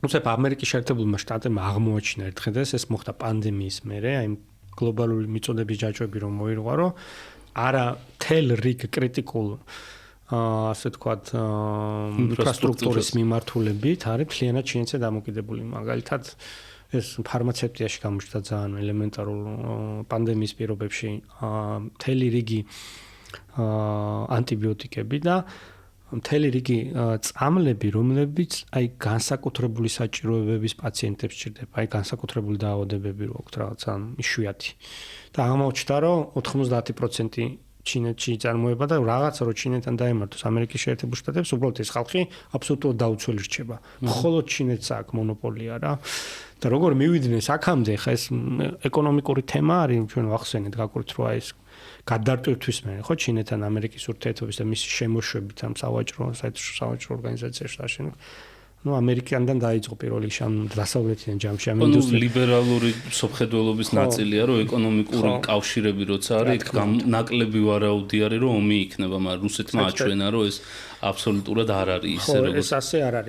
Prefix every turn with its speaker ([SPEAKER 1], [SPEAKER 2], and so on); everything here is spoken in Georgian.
[SPEAKER 1] უცებ ამერიკის შეერთებულმა შტატებმა აღმოაჩინა ერთხელ ეს მოხდა პანდემიის მერე, აი გლობალური მიწოდების ჯაჭვები რომ მოირღვარო, არა თელ რიგ კრიტიკულ ასე ვთქვათ ინფრასტრუქტურის მიმართულებით არის მთლიანად ჩინეთზე დამოკიდებული. მაგალითად ეს ფარმაცევტიაში გამოჩნდა ძალიან ელემენტარულ პანდემიის პირობებში მთელი რიგი ანტიბიოტიკები და მთელი რიგი წამლები, რომლებიც აი განსაკუთრებული საჭიროებების პაციენტებს ჭირდება, აი განსაკუთრებული დაავადებები რო აქვს რაღაც ან იშვიათი. და აღმოჩნდა, რომ 90% ჩინეთში წარმოება და რაღაცა რო ჩინეთთან დაემართოს ამერიკის შეერთებულ შტატებს, უბრალოდ ეს ხალხი აბსოლუტურად დაუცველი რჩება. მხოლოდ ჩინეთს აქვს მონოპოლია რა. და როგორ მივიდნენ აქამდე, ხა ეს ეკონომიკური თემა არის, ჩვენ ვახსენეთ გაკურთ რა ეს გადარტვირთვის მე, ხო, ჩინეთთან ამერიკის ურთიერთობის და მისი შემოშვებით ამ საერთაშორისო ორგანიზაციაში დაშენება. ну ამერიკიდან დაიწყო პირველი შამ დასავლეთიდან ჯამში ამ ინდუსტრია.
[SPEAKER 2] ლიბერალური სოფხედველობის ნაწილია, რომ ეკონომიკური კავშირები როცა არის, ნაკლები ვარაუდი არის, რომ ომი იქნება, მაგრამ რუსეთმა აჩვენა, რომ ეს აბსოლუტურად არ არის ისე,
[SPEAKER 1] როგორც ეს ასე არ არის.